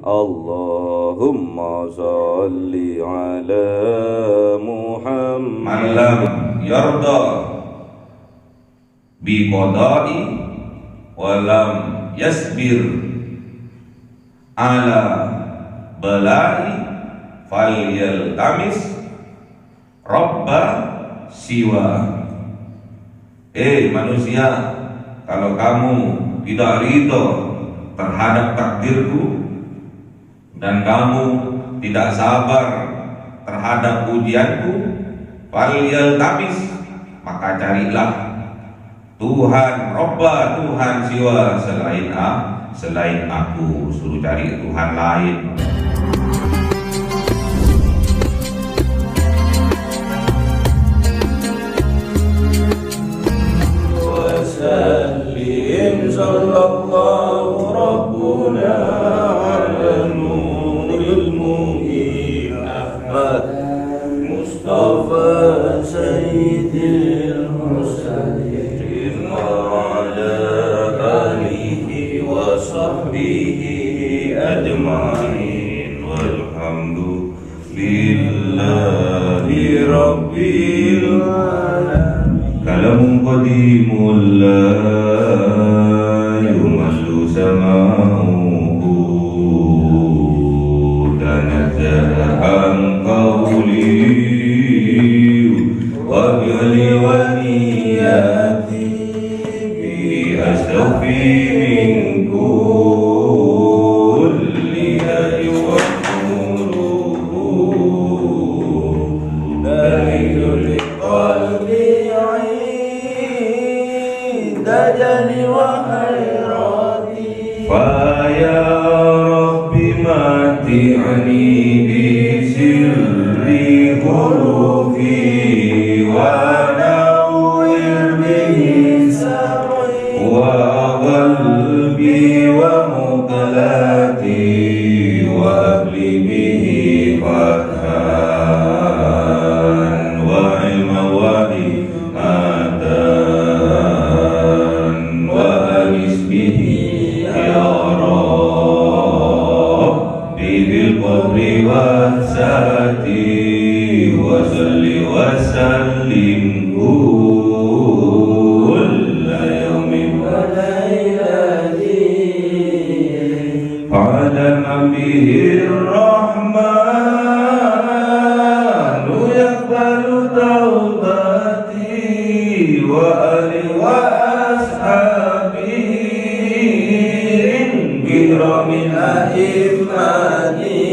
Allahumma sholli ala Muhammad. Man lam yarda bi qada'i wa lam yasbir ala bala'i falyaltamis rabba siwa. Manusia, kalau kamu tidak ridho terhadap takdirku dan kamu tidak sabar terhadap ujianku, falyaltamis, maka carilah Tuhan Robba, Tuhan siwa selain aku. Suruh cari Tuhan lain. Wasallim sallallahu rabbuna ala nuril mubin Ahmad Mustafa Sayyidil Mursalin wa ala alihi wa sahbihi ajma'in walhamdulillahi rabbil alamin. Kalam qadimul la yumallu sama'uhu tanazzaha an qawli wa bi'li wa niyati bi astaghfi min kulli ayuhuluhu dalilul qalbi dajali wa khairati fa ya rabbi mati'ani bi sirri hurufi wa nawwir bihi sabri wa qalbi wa muqallati wa abli bihi fathan wa ilma wa hikmatan wa anis bihi ya Rabbi bil qabri wa sa'ati wa salli wa sallim kulla yawmin wa laylatin ala nabiyir rahmanu yaqbalu tawbati wa ali wa ashabi biramin a'immati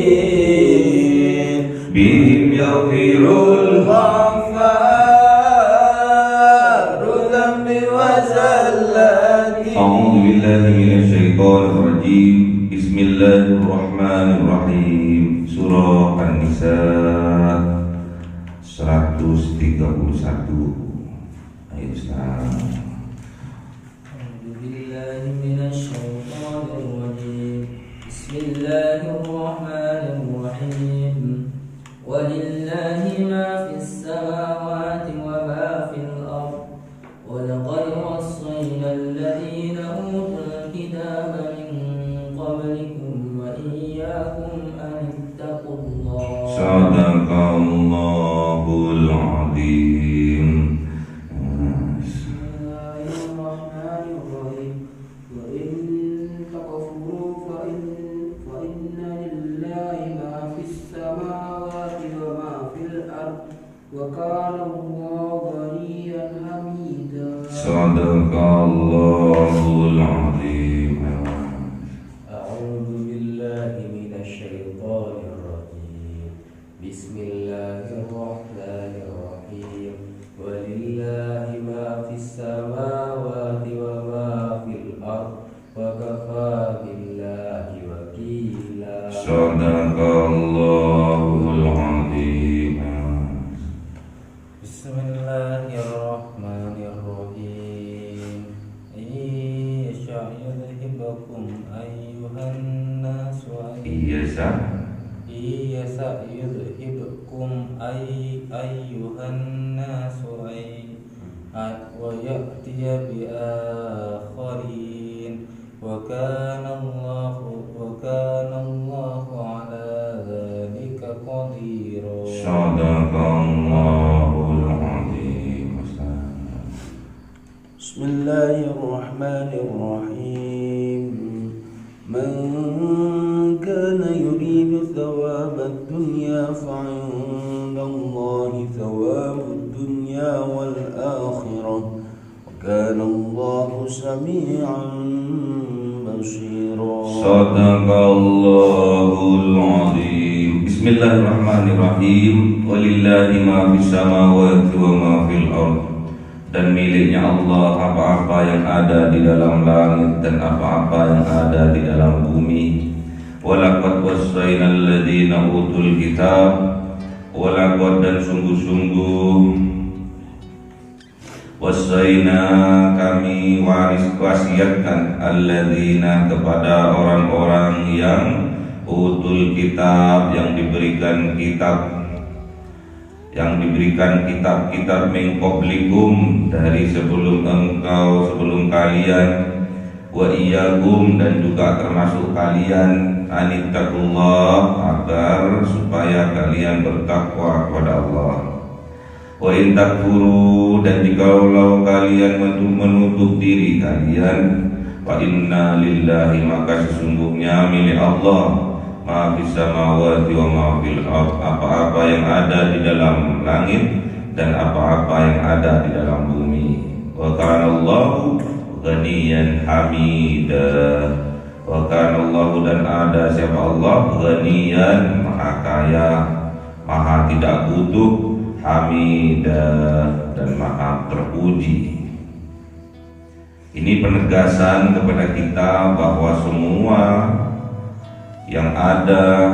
bihim yaghfirul ghafaru dhanbi wa zallati. A'udzu billahi minasy syaithanir rajim. Bismillahirrahmanirrahim. Surah An-Nisa 131 ayat 1. A'udzu billahi minasy syaithanir rajim. Bismillahirrahmanirrahim. Walillahi ma fis samawati wa ma fil ardh. Wa laqad wassayna alladhina utul kitaba min qablikum wa iyyakum an ittaqullaha. Sadaqallahul azim. Bismillahirrahmanirrahim. Wa in takfuru fa inna lillahi ma fis samawati wa ma fil ardh wa kana Allahu ghaniyan hamida. Sadaqallahul azim. A'udzu billahi minasy syaithanir rajim. Bismillahirrahmanirrahim. Walillahi ma fis samawati wa ma fil ardh wa kafa billahi wakila. Sadaqallahul azim. Bismillahirrahmanirrahim. Yudhibukum ayyuhan nasu yudhibukum ayyuhan nasu wa ya'tiya bi akharin wa kana Allahu Sadaqallahul azim. Bismillahirrahmanirrahim. Man kana yuridu thawabad dunya fa'inda Allahi thawabud dunya wal akhirah. Wa kana Allahu sami'an basira. Sadaqallahul azim. Bismillahirrahmanirrahim. Walillahi ma fis samawati wa ma fil ardh. Dan miliknya Allah apa-apa yang ada di dalam langit dan apa-apa yang ada di dalam bumi. Walaqad wassaynal ladzina utul kitab. Walaqad dan sungguh-sungguh wassayna kami wasiatkan alladzina kepada orang-orang yang utul kitab, yang diberikan kitab min qablikum dari sebelum kalian, wa iyyakum dan juga termasuk kalian, anittaqullah agar supaya kalian bertakwa kepada Allah. Wa in takfuru dan jikalau kalian menutup diri kalian, fa inna lillahi maka sesungguhnya milik Allah ma fis samawati wa ma fil ardh, apa-apa yang ada di dalam langit dan apa-apa yang ada di dalam bumi. Wa kana Allahu ghaniyan hamida. Wa kana Allahu dan ada siapa Allah ghaniyan maha kaya, maha tidak butuh, hamida dan maha terpuji. Ini penegasan kepada kita bahwa semua yang ada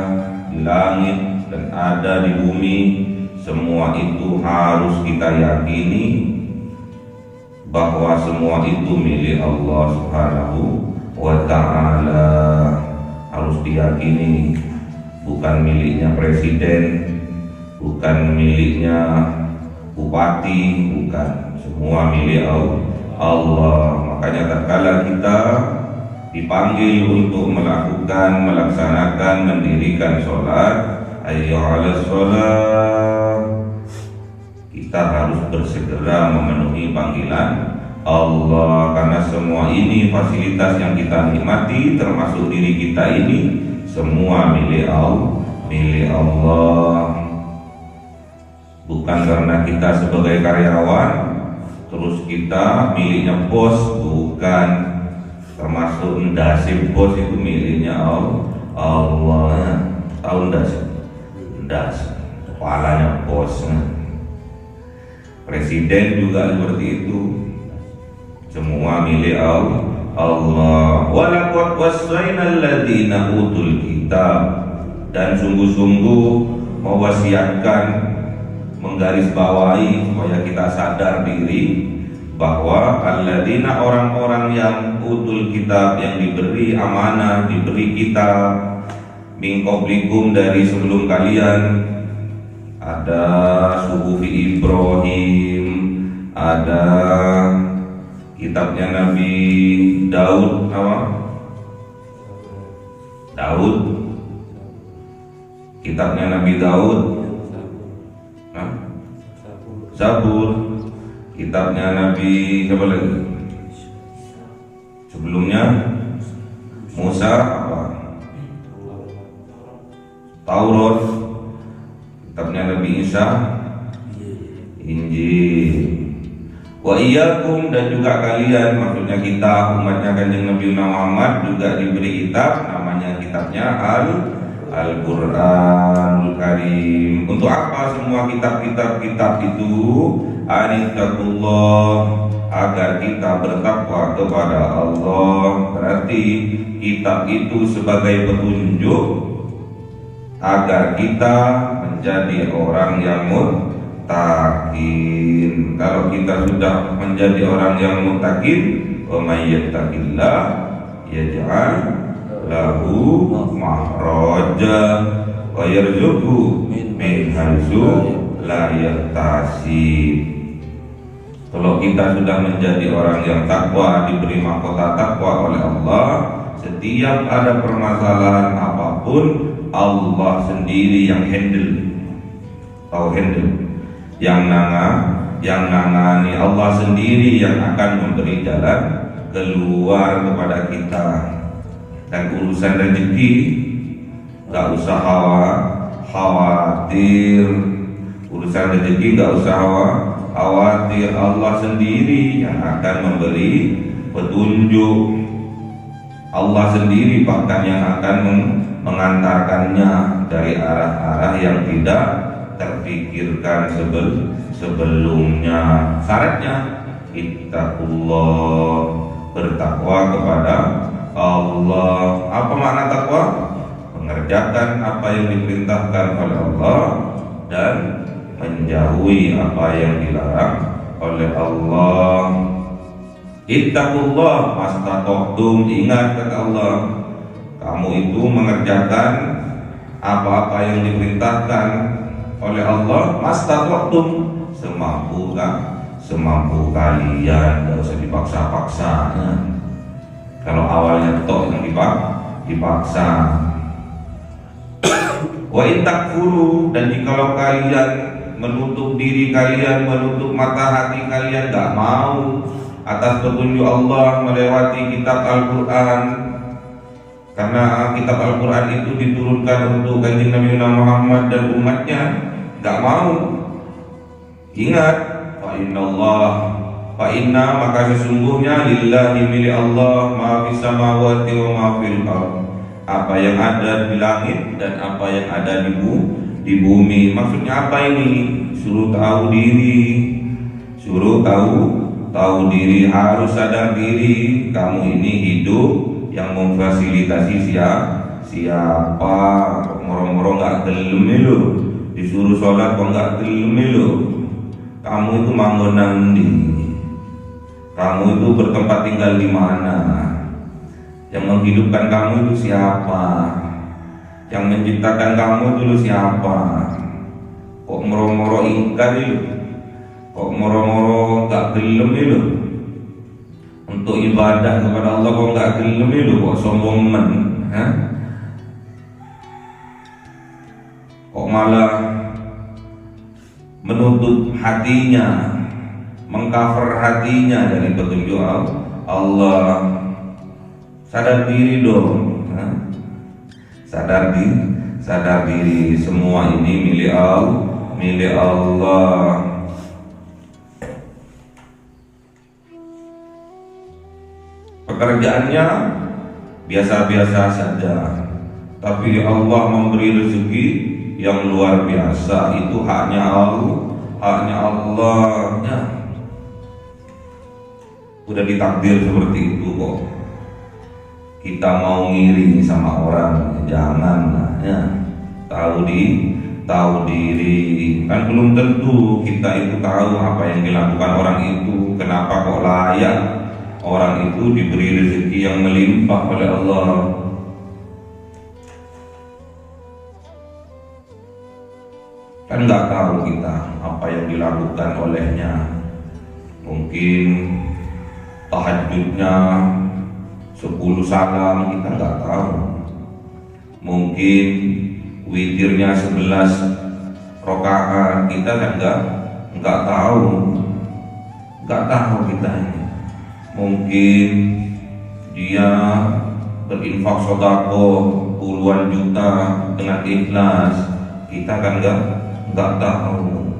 di langit dan ada di bumi, semua itu harus kita yakini bahwa semua itu milik Allah Subhanahu wa ta'ala. Harus diyakini, bukan miliknya presiden, bukan miliknya bupati, bukan, semua milik Allah. Makanya tatkala kita dipanggil untuk melaksanakan, mendirikan sholat, hayya 'alas sholat, kita harus bersegera memenuhi panggilan Allah, karena semua ini fasilitas yang kita nikmati, termasuk diri kita ini, semua milik Allah. Bukan karena kita sebagai karyawan terus kita miliknya bos, bukan. Termasuk ndasib bos itu miliknya Allah. Tahu ndasib? Kepalanya bos. Presiden juga seperti itu. Semua milik Allah. Walaqad wassaynal ladzina utul kitab, dan sungguh-sungguh mewasiatkan, menggarisbawahi supaya kita sadar diri bahwa alladzina orang-orang yang utul kitab, yang diberi amanah, diberi kitab, min qablikum dari sebelum kalian, ada suhufi Ibrahim, ada kitabnya Nabi Daud, kitabnya Nabi Daud, Zabur, kitabnya Nabi siapa lagi? Sebelumnya Musa apa? Taurat, kitabnya Nabi Isa, Injil. Wa iyyakum dan juga kalian, maksudnya kita umatnya Kanjeng Nabi Muhammad juga diberi kitab, namanya kitabnya Al-Qur'anul Karim. Untuk apa semua kitab itu? Anittaqullah, agar kita bertakwa kepada Allah. Berarti kitab itu sebagai petunjuk agar kita menjadi orang yang muttaqin. Kalau kita sudah menjadi orang yang muttaqin, wa may yattaqillah yaj'al lahu makhraja wa yarzuqhu min haitsu la yahtasib. Kalau kita sudah menjadi orang yang takwa, diberi mahkota takwa oleh Allah, setiap ada permasalahan apapun Allah sendiri yang handle. tauhid yang nangani Allah sendiri yang akan memberi jalan keluar kepada kita. Dan urusan rezeki nggak usah khawatir, urusan rezeki nggak usah khawatir, Allah sendiri yang akan memberi petunjuk, Allah sendiri bahkan yang akan mengantarkannya dari arah-arah yang tidak terpikirkan sebelumnya. Syaratnya ittaqullah, bertakwa kepada Allah. Apa makna takwa? Mengerjakan apa yang diperintahkan oleh Allah dan menjauhi apa yang dilarang oleh Allah. Ittaqullah mastata'tum, ingat kata Allah, kamu itu mengerjakan apa-apa yang diperintahkan oleh Allah mastata'tum, semampu kalian, tidak usah dipaksa-paksa. Kalau awalnya tok yang dipaksa. Wa intakfuru, dan jikalau kalian menutup diri kalian, menutup mata hati kalian, gak mau atas petunjuk Allah melewati kitab Al-Quran, karena kitab Al-Quran itu diturunkan untuk Kanjeng Nabi Muhammad dan umatnya, gak mau. Ingat, fa inna maka sesungguhnya lillahi milik Allah ma fis samawati wa ma fil ardh, apa yang ada di langit dan apa yang ada di bumi. Maksudnya apa ini? Suruh tahu diri, suruh tahu diri, harus sadar diri. Kamu ini hidup yang memfasilitasi siapa? Moro-moro nggak gelem lo, disuruh sholat kok nggak gelem lo. Kamu itu manggon nanti, kamu itu bertempat tinggal di mana? Yang menghidupkan kamu itu siapa? Yang menciptakan kamu itu siapa? Kok moro-moro ingkar itu? Kok moro-moro gak gelem itu? Untuk ibadah kepada Allah kok gak gelem itu? Kok sombong men? Kok malah menutup hatinya, mengcover hatinya dari petunjuk Allah? Sadar diri dong, sadar diri. Semua ini milik Allah. Pekerjaannya biasa-biasa saja, tapi Allah memberi rezeki yang luar biasa. Itu haknya Allah. Udah ditakdir seperti itu kok. Kita mau ngiri sama orang, jangan ya. Tahu diri. Kan belum tentu kita itu tahu apa yang dilakukan orang itu. Kenapa kok layak orang itu diberi rezeki yang melimpah oleh Allah? Kan nggak tahu kita apa yang dilakukan olehnya. Mungkin tahajudnya 10 salam, kita nggak tahu. Mungkin witirnya 11 rakaat, kita kan nggak tahu kita ini. Mungkin dia berinfak sedekah puluhan juta dengan ikhlas, kita kan nggak tahu.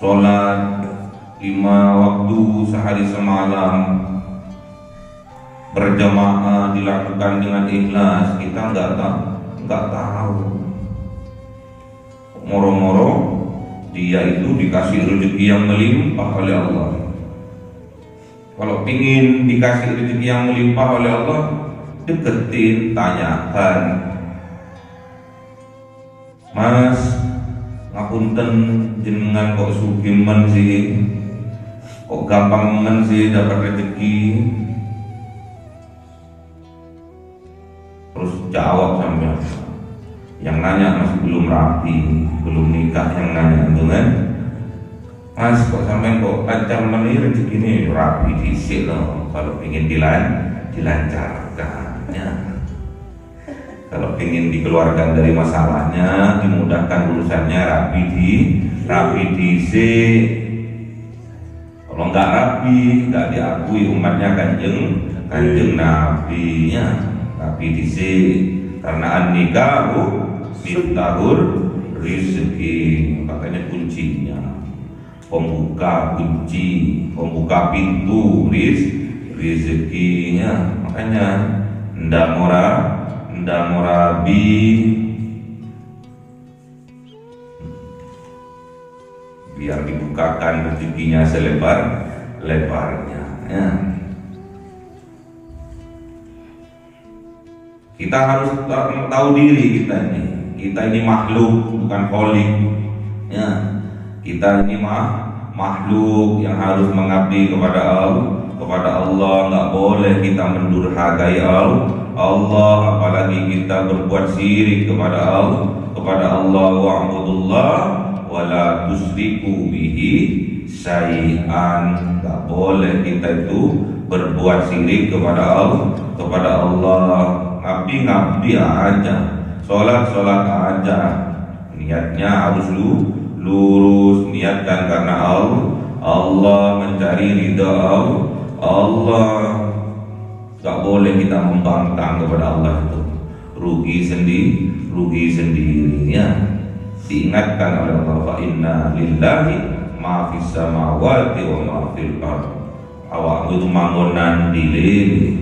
Sholat 5 waktu sehari semalam berjamaah dilakukan dengan ikhlas, kita nggak tahu. Moro-moro dia itu dikasih rezeki yang melimpah oleh Allah. Kalau pingin dikasih rezeki yang melimpah oleh Allah, deketin, tanyakan, Mas, ngapunten jenengan kok sugimen sih, kok gampang men sih dapat rezeki? Terus jawab sampai yang nanya masih belum rapi, belum nikah, yang nanya itu kan, Mas kok sampai kok lancar meni rezeki ini? Rapi disik loh kalau ingin dilancarkan ya. Kalau ingin dikeluarkan dari masalahnya, dimudahkan urusannya, rapi DC. Kalau nggak rapi, nggak diakui umatnya kanjeng Nabi nya, rapi DC. Karena an-nikahu miftahur rizki, makanya kuncinya, pembuka pintu rezekinya. Makanya ndak morabi, biar dibukakan rezekinya selebar-lebarnya ya. Kita harus tahu diri kita ini makhluk, bukan kholik ya. Kita ini makhluk yang harus mengabdi kepada Allah. Nggak boleh kita mendurhakai Allah, apalagi kita berbuat syirik kepada Allah. Wa'budullah wala tusriku bihi syai'an. Nggak boleh kita itu berbuat syirik kepada Allah. Ngabdi aja, sholat aja, niatnya harus lurus, niatkan karena Allah, mencari ridha Allah. Gak boleh kita membangkang kepada Allah, itu rugi sendirinya. Diingatkan oleh Allah, fa inna lillahi ma fis samawati wa ma fil ardh. Awak itu mangonan dilele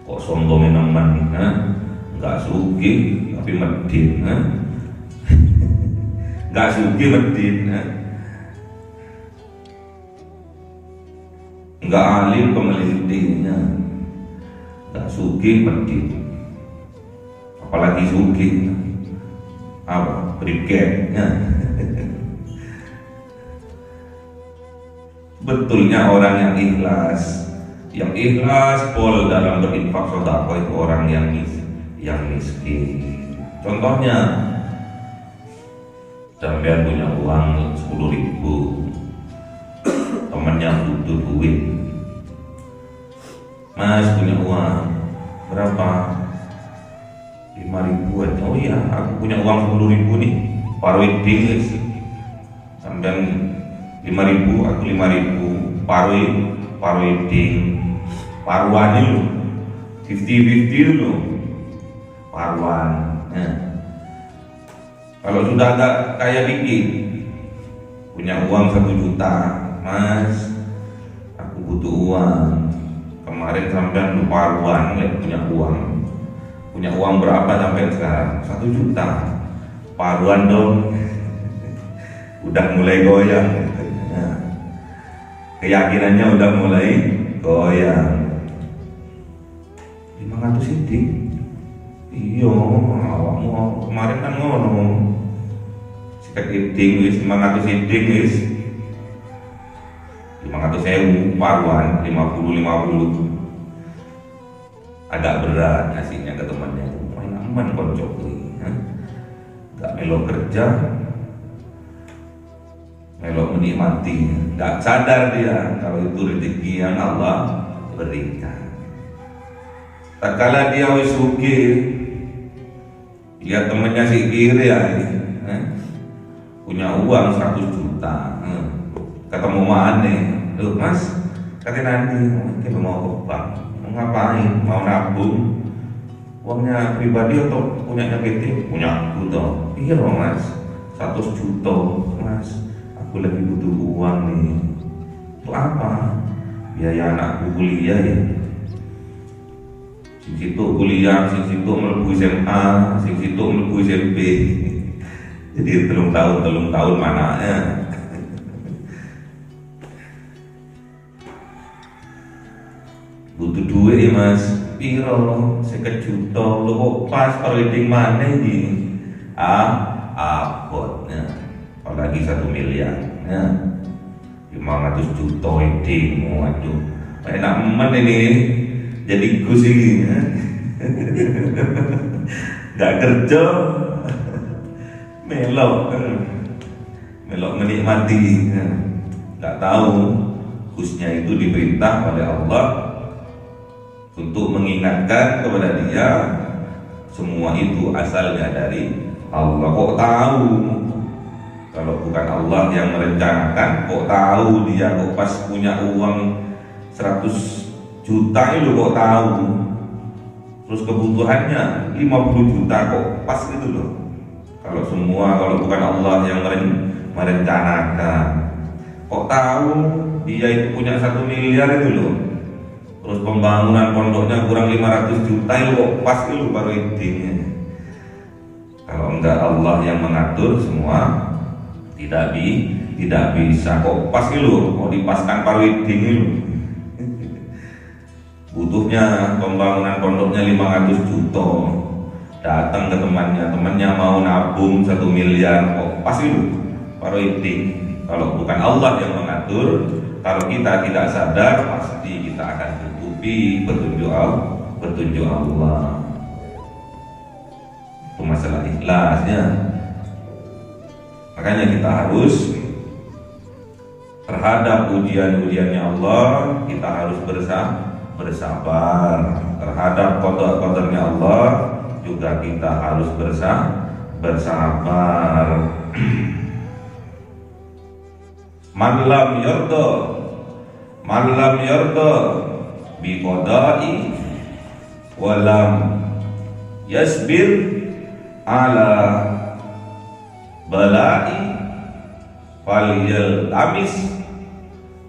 kok sombong nemen, nggak sugih tapi medit, nggak sugih medit, nggak alim pemelintingnya, nggak sugih medit, apalagi sugih apa brigade. Betulnya orang yang ikhlas pol dalam berinfak sedekah itu orang yang miskin. Contohnya, sampean punya uang 10.000, temannya butuh duit. Mas punya uang berapa? 5.000. Oh iya, aku punya uang 10.000 nih. Parwiding sampean 5.000, aku 5.000. Parwiding, paruan itu 50-50 dulu, paruan ya. Kalau sudah agak kaya dikit, punya uang 1 juta, Mas, aku butuh uang. Kemarin sampean lu paruan, nggak punya uang berapa sampai sekarang? 1 juta, paruan dong. Udah mulai goyang ya. Keyakinannya udah mulai goyang. 500 sidik. Iya, awakmu kemarin kan ngono. Sikat iding wis 500 sidik wis. 500.000 paruan 50. Agak berat ngasihnya ke temannya. Main aman konco kuwi. Enggak melo kerja, melo menikmati, nggak sadar dia kalau itu rezeki yang Allah berikan. Tak kala dia wis sugih, lihat temennya si kiri ya, punya uang 100 juta, ketemu mana? Loh Mas, katanya nanti kita mau ke bank, mau ngapain? Mau nabung? Uangnya pribadi atau punyanya PT? Punya aku toh. Iya loh Mas, 100 juta Mas. Aku lagi butuh uang nih. Untuk apa? Biaya anakku kuliah ya. Sing situ kuliah, sing situ mlebu SMA, sing situ mlebu SMP. Jadi telung tahun mana ya? Butuh duit ya Mas. Piro? 50 juta. Lo kok pas kalau wedding mana ini? Abotnya. Apalagi 1 miliar ya. 500 juta wedding. Waduh, enak men ini. Jadi gus ini ya. Gak kerja, melok menikmati ya. Gak tahu gusnya itu diperintah oleh Allah untuk mengingatkan kepada dia semua itu asalnya dari Allah. Kok tahu? Kalau bukan Allah yang merencanakan, kok tahu dia kok pas punya uang 100 juta itu kok tahu? Terus kebutuhannya 50 juta kok pas gitu loh. Kalau bukan Allah yang merencanakan, kok tahu dia itu punya 1 miliar itu loh. Terus pembangunan pondoknya kurang 500 juta itu kok pas itu baru intinya. Kalau enggak Allah yang mengatur semua, tidak bisa kok pas itu, mau dipaskan parwiding itu. Butuhnya pembangunan pondoknya 500 juta. Datang ke temannya mau nabung 1 miliar, kok pas itu parwiding. Kalau bukan Allah yang mengatur, kalau kita tidak sadar, pasti kita akan tutupi petunjuk Allah. Itu masalah ikhlasnya. Makanya kita harus terhadap ujian-ujiannya Allah, kita harus bersabar. Terhadap qada-qadarnya Allah juga kita harus bersabar. Man lam yarda bi qada'i wa lam yasbir ala bala'i falyaltamis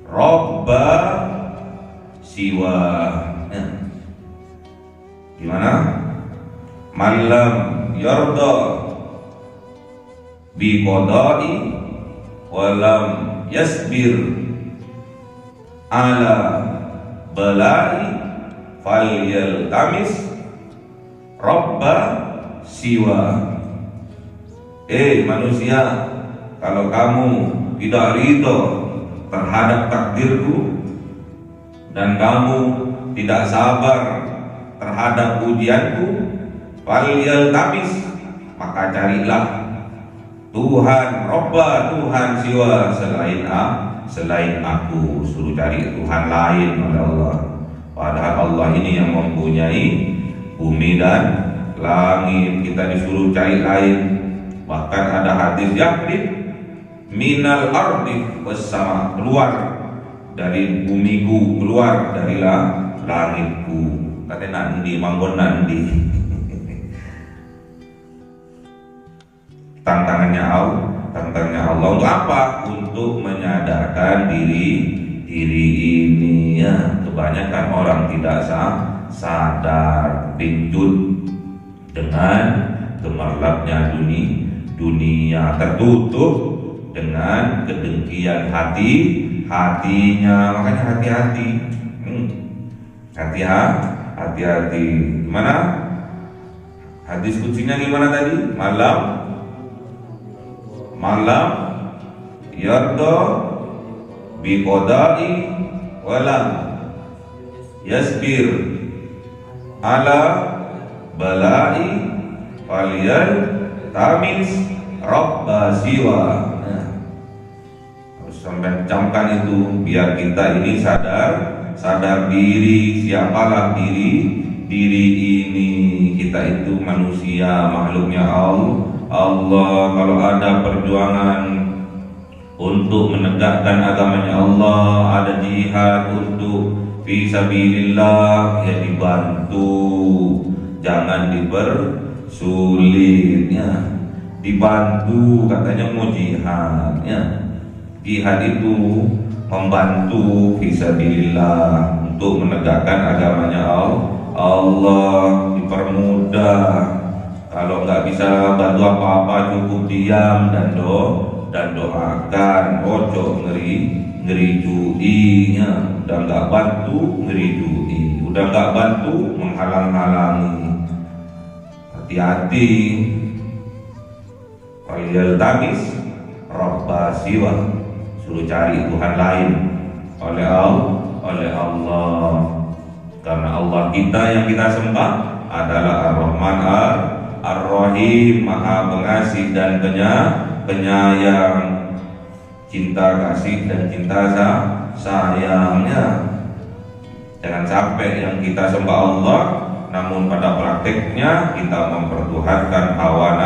robba siwa. Gimana? Malam yarda bi qada'i walam yasbir ala bala'i falyaltamis robba siwa. Manusia, kalau kamu tidak ridho terhadap takdirku dan kamu tidak sabar terhadap ujianku, falyaltamis, maka carilah Tuhan Robba, Tuhan siwa selain aku. Suruh cari Tuhan lain oleh Allah, padahal Allah ini yang mempunyai bumi dan langit. Kita disuruh cari lain. Bahkan ada hadis yakrib minal ardi wassama, keluar dari bumiku, keluar dari langitku. Katanya nanti manggon nanti. Tantangannya Allah untuk apa? Untuk menyadarkan diri ini ya. Kebanyakan orang tidak sadar, pincut dengan gemerlapnya dunia, tertutup dengan kedengkian hatinya. Makanya hati-hati. Hati-hati. Gimana? Hadis kuncinya gimana tadi? Malam yarda bi qada'i walam yasbir ala bala'i falyaltamis robba siwa. Harus sampai camkan itu biar kita ini sadar diri. Siapalah diri ini. Kita itu manusia, makhluknya Allah. Kalau ada perjuangan untuk menegakkan agamanya Allah, ada jihad untuk fisabilillah, ya dibantu, jangan dipersulitnya. Dibantu, katanya mau jihad ya. Jihad itu membantu fisabilillah untuk menegakkan agamanya Allah, dipermudah. Kalau nggak bisa bantu apa-apa, cukup diam dan doakan. Ojo ngerijui ya. Udah nggak bantu ngerijui, udah nggak bantu menghalang-halangi. Hati-hati. Falyaltamis robba siwa, suruh cari Tuhan lain oleh Allah. Karena Allah kita yang kita sembah adalah Ar-Rahman Ar-Rahim, Maha Pengasih dan Penyayang, cinta kasih dan cinta sayangnya. Jangan sampai yang kita sembah Allah namun pada prakteknya kita mempertuhankan hawa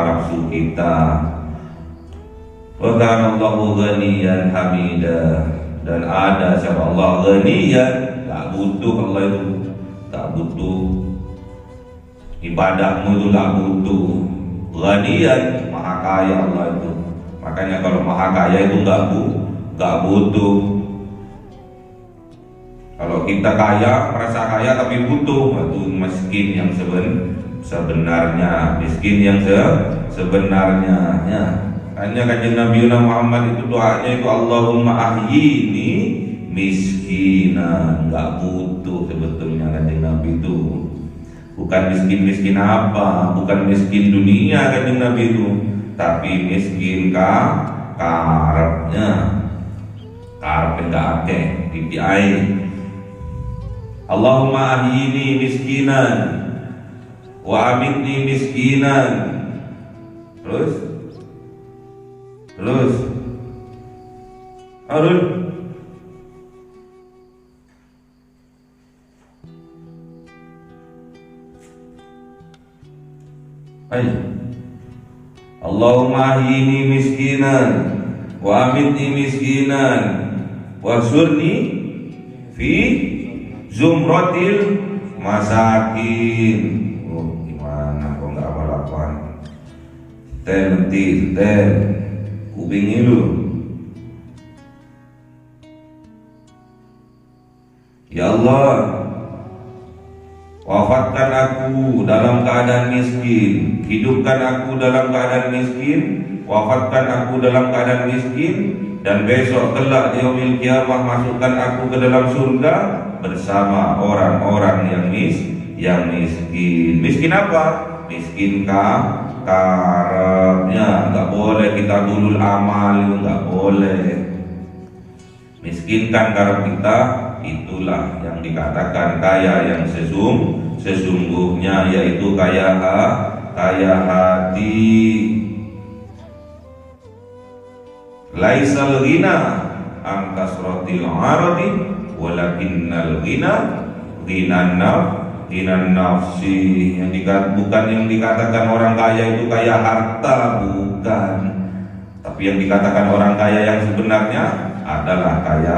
nafsu kita. Wa kana Allahu ghaniyan hamida, dan ada siapa Allah ghaniyan, tak butuh Allah itu, tak butuh ibadahmu itu, tak butuh. Ghaniyan, maha kaya Allah itu. Makanya kalau maha kaya itu nggak butuh. Kalau kita kaya, merasa kaya tapi butuh, itu miskin yang sebenarnya, miskin yang sebenarnya. Ya. Hanya kanjeng Nabi Muhammad itu doanya itu Allahumma ahyini miskinan, nggak butuh sebetulnya kanjeng Nabi itu. Bukan miskin apa, bukan miskin dunia kanjeng Nabi itu, tapi miskin karepnya, karep enggak akeh PPI. Allahumma ahyini miskinan wa amitni miskinan. Terus Harun Allahumma ahyini miskinan wa amitni miskinan wa surni fi zumratil masakin. Oh, gimana kok nggak apa-apa? Ten kuping lu. Ya Allah, wafatkan aku dalam keadaan miskin, hidupkan aku dalam keadaan miskin, wafatkan aku dalam keadaan miskin, dan besok kelak di yaumil qiyamah masukkan aku ke dalam surga bersama orang-orang yang miskin. Miskin apa? Miskin karepnya. Nggak boleh kita dulul amal, itu nggak boleh. Miskinkan karep kita, itulah yang dikatakan kaya yang sesungguhnya, yaitu kaya hati. Laisal ghina an kasratil aradi walakinnal ghina ghinan nafsi. Bukan yang dikatakan orang kaya itu kaya harta, bukan. Tapi yang dikatakan orang kaya yang sebenarnya adalah kaya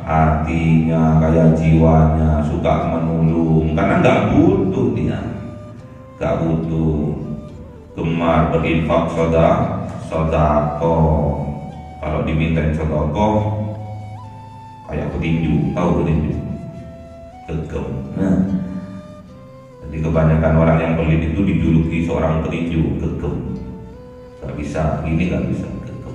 hatinya, kaya jiwanya, suka menolong, karena nggak butuh dia, nggak butuh. Gemar berinfak sodako. Kalau dimintain sodako kayak petinju, tahu petinju? Gegem. Nah, jadi kebanyakan orang yang pelit itu dijuluki seorang petinju, gegem. Gak bisa, ini gak bisa, gegem.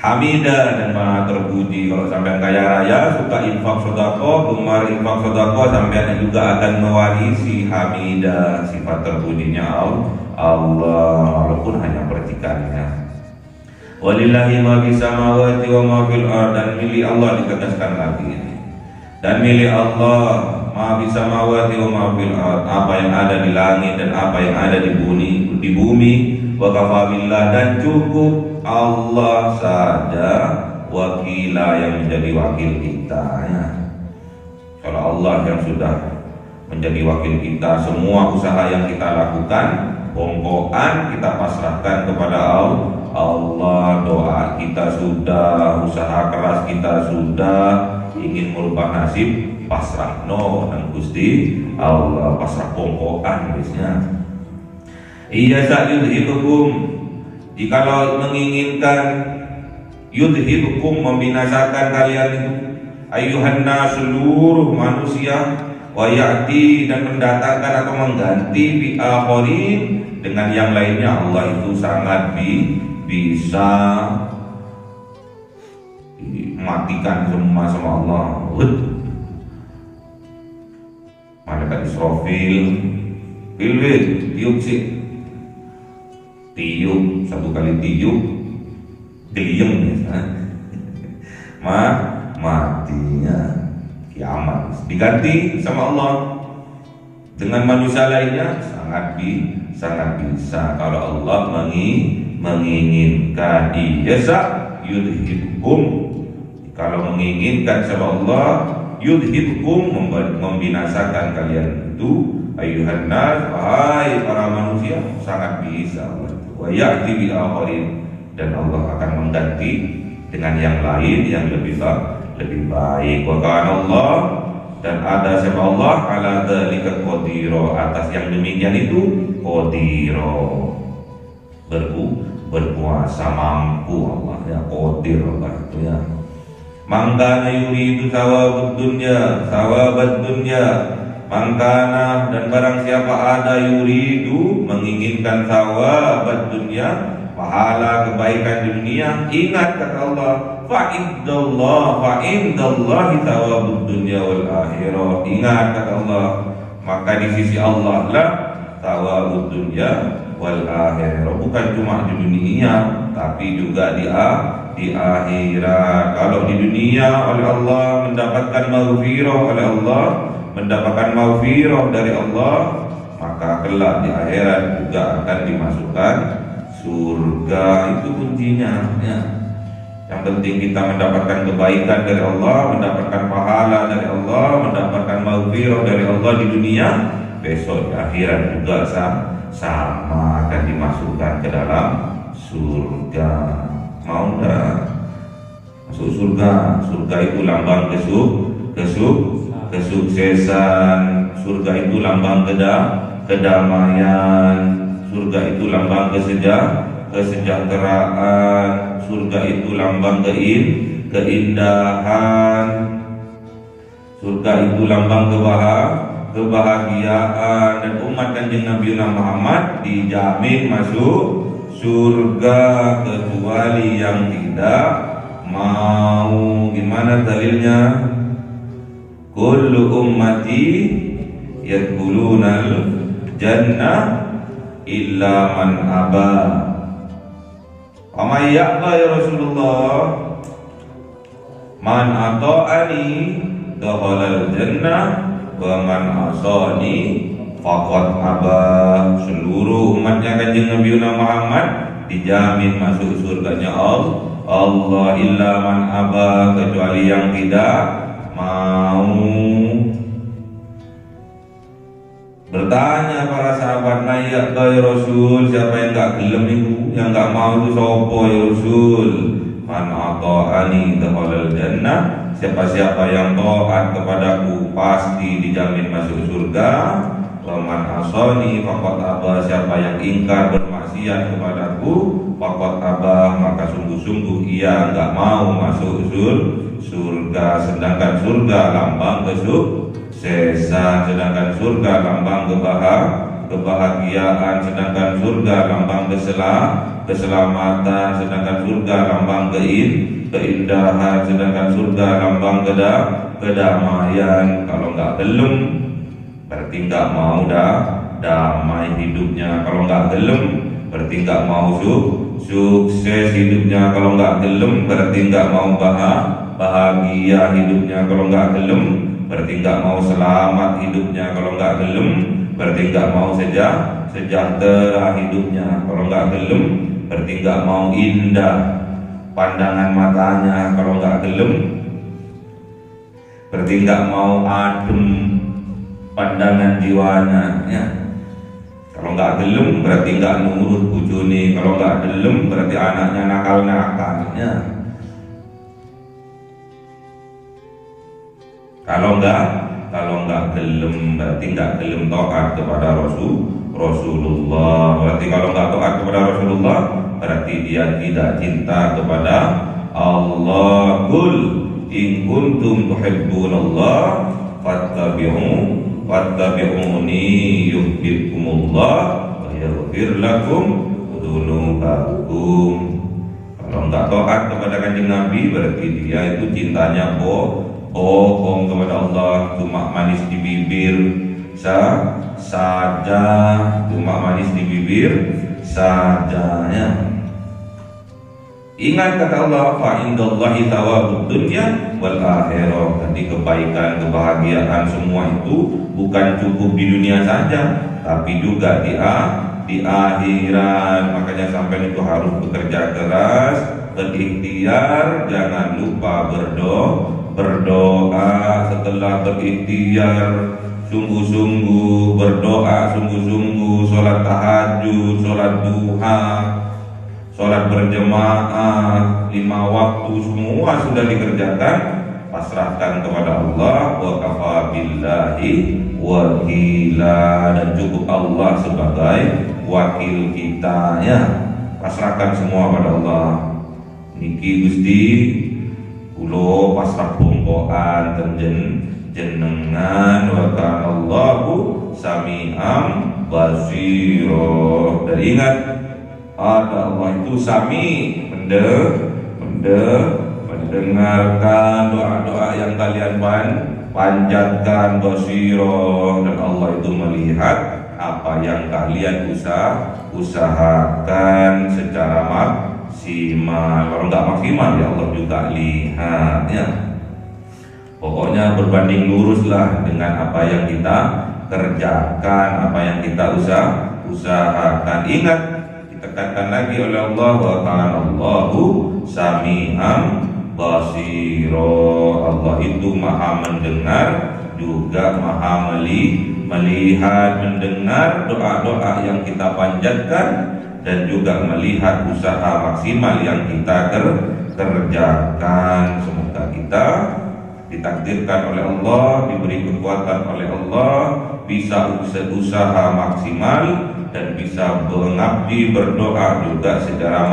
Hamidah, dan maha terpuji. Kalau sampai kaya raya, suka infak sodako, gemar infak sodako, sampai juga akan mewarisi hamidah, sifat terpujinya Allah, walaupun hanya percikannya. Walillahi ma fis samawati wa ma fil ardh, dan milik Allah ditegaskan lagi ini. Dan milik Allah ma fis samawati wa ma fil ardh, apa yang ada di langit dan apa yang ada di bumi. Wa kafa billah, dan cukup Allah saja wakila, yang menjadi wakil kita, ya. Kalau Allah yang sudah menjadi wakil kita, semua usaha yang kita lakukan, bongkoan kita pasrahkan kepada Allah. Doa kita sudah, usaha keras kita sudah, ingin merubah nasib pasrah dan Gusti Allah, pasrah bongkoan biasanya. Iya yudhibukum, jikalau menginginkan, yudhibukum membinasakan kalian itu, ayyuhanna seluruh manusia, wa ya'ti, dan mendatangkan atau mengganti bi akharin, dengan yang lainnya. Allah itu sangat bisa matikan semua sama Allah. Malaikat Israfil tiup sih, tiup satu kali tiup geliyeng ya. Matinya kiamat, diganti sama Allah dengan manusia lainnya, sangat bisa kalau Allah menginginkan. Yasa yudhibukum, kalau menginginkan sama Allah, yudhibkum, membinasakan kalian itu, ayuhan nas, wahai para manusia, sangat bisa. Wa ya'ti bi akharin, dan Allah akan mengganti dengan yang lain yang lebih baik. Wa kana Allah, dan ada siapa Allah, ala dzalika qadira, atas yang demikian itu qadira, berkuasa, mampu Allah ya, qadir Allah itu ya. Mangkana yuridu sawabud dunya, mangkana, dan barang siapa ada yuridu, menginginkan sawabud dunya, pahala kebaikan di dunia, ingat kata Allah, fa indallahi thawabud dunya wal akhirah, ingat kata Allah, maka di sisi Allah lah thawabud dunya wal akhirah, bukan cuma di dunia tapi juga di akhirat. Kalau di dunia oleh Allah mendapatkan maghfirah oleh Allah, mendapatkan maghfirah dari Allah, maka kelak di akhirat juga akan dimasukkan surga. Itu kuncinya ya. Yang penting kita mendapatkan kebaikan dari Allah, mendapatkan pahala dari Allah, mendapatkan maghfirah dari Allah di dunia, besok di akhirat juga sama akan dimasukkan ke dalam surga. Mau dah masuk surga? Surga itu lambang kesuksesan, surga itu lambang kedamaian, surga itu lambang kesejahteraan, surga itu lambang keindahan, surga itu lambang kebahagiaan, dan umat Kanjeng Nabi Muhammad dijamin masuk surga kecuali yang tidak mau. Gimana dalilnya? Kullu ummati yadkhulunal jannah illa man aba. Wa may ya'ba ya Rasulullah, man ata'ani dakhalal jannah wa man asani faqad aba. Seluruh umatnya Kanjeng Nabi Muhammad dijamin masuk surganya Allah, illa man aba, kecuali yang tidak mau. Bertanya para sahabat, "Ya Rasul, siapa yang enggak gelem itu, yang enggak mau itu sapa ya Rasul?" Man ata'ani dakhalal jannah, siapa-siapa yang taat kepadaku pasti dijamin masuk surga. Wa man asani faqad aba, siapa yang ingkar bermaksiat kepadaku faqad aba, maka sungguh-sungguh ia enggak mau masuk surga. Sedangkan surga lambang kesuksesan, sedangkan surga lambang kebahagiaan, sedangkan surga lambang keselamatan, sedangkan surga lambang keindahan, sedangkan surga lambang kedamaian. Kalau enggak gelem berarti enggak mau damai hidupnya. Kalau enggak gelem berarti enggak mau sukses hidupnya. Kalau enggak gelem berarti enggak mau bahagia hidupnya. Kalau enggak gelem berarti enggak mau selamat hidupnya. Kalau enggak gelem berarti enggak mau sejahtera hidupnya. Kalau enggak gelem berarti enggak mau indah pandangan matanya. Kalau enggak gelem berarti enggak mau adem pandangan jiwanya ya. Kalau enggak gelem berarti enggak nurut bojone. Kalau enggak gelem berarti anaknya nakal-nakal ya. Kalau enggak gelem berarti enggak gelem taat kepada Rasulullah. Berarti kalau enggak taat kepada Rasulullah berarti dia tidak cinta kepada Allah. Qul in kuntum tuhibbunallah fattabi'uni yuhibbukumullah wa yaghfir lakum dzunubakum. Kalau enggak taat kepada Kanjeng Nabi berarti dia itu cintanya bohong kepada Allah, cuma manis di bibir saja, cuma manis di bibir saja ya. Ingat kata Allah, fa indallahi thawabud dunya wal akhirah. Jadi kebaikan, kebahagiaan semua itu bukan cukup di dunia saja, tapi juga di akhirat. Makanya sampai itu harus bekerja keras, berikhtiar, jangan lupa berdoa setelah berikhtiar, sungguh-sungguh berdoa, sungguh-sungguh sholat tahajud, sholat duha, sholat berjemaah, 5 waktu semua sudah dikerjakan, pasrahkan kepada Allah. Wa kafa billahi wakila, dan cukup Allah sebagai wakil kita, ya. Pasrahkan semua pada Allah. Niki Gusti kula pasrah bongkoan ten jenengan, wa kana Allahu sami'am basira. Dan ingat, ada Allah itu sami, mendengarkan doa-doa yang kalian panjatkan, basira, dan Allah itu melihat apa yang kalian usahakan secara maksimal. Kalau nggak maksimal ya Allah juga lihat, ya. Pokoknya berbanding luruslah dengan apa yang kita kerjakan, apa yang kita usahakan. Ingat, ditekankan lagi oleh Allah, wa kana Allahu sami'an basira. Allah itu maha mendengar juga maha melihat, mendengar doa-doa yang kita panjatkan dan juga melihat usaha maksimal yang kita kerjakan. Semoga kita ditakdirkan oleh Allah, diberi kekuatan oleh Allah, bisa usaha maksimal dan bisa mengabdi berdoa juga secara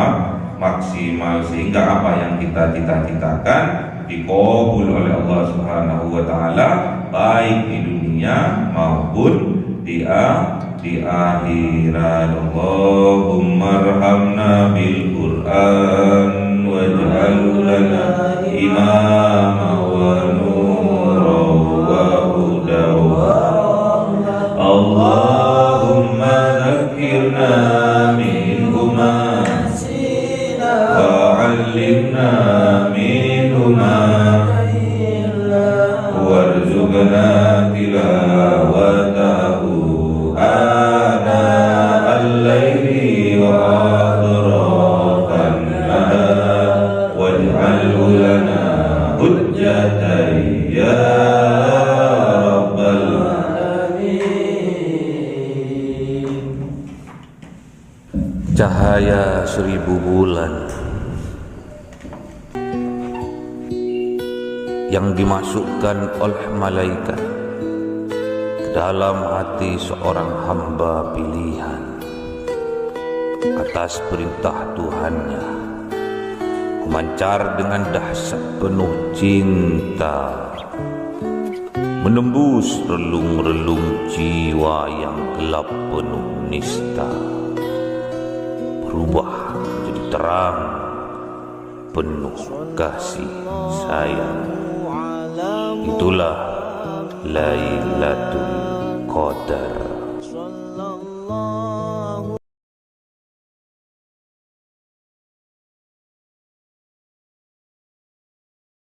maksimal, sehingga apa yang kita cita-citakan dikabul oleh Allah Subhanahu wa taala, baik di dunia maupun di akhirat. Allahumma arhamna bil Qur'an waj'alhu lana imama wa nura wa huda wa Allahumma dhakkirna minhu ma nasina wa 'allimna minhu ma warzuqna tilawatahu ana al-laili wa atrafan nahar waj'alhu lana hujjatan ya rabbal alamin. Cahaya 1000 bulan yang dimasukkan oleh malaikat ke dalam hati seorang hamba pilihan atas perintah Tuhannya, memancar dengan dahsyat penuh cinta, menembus relung-relung jiwa yang gelap penuh nista, berubah menjadi terang penuh kasih sayang. Itulah Lailatul Qadar.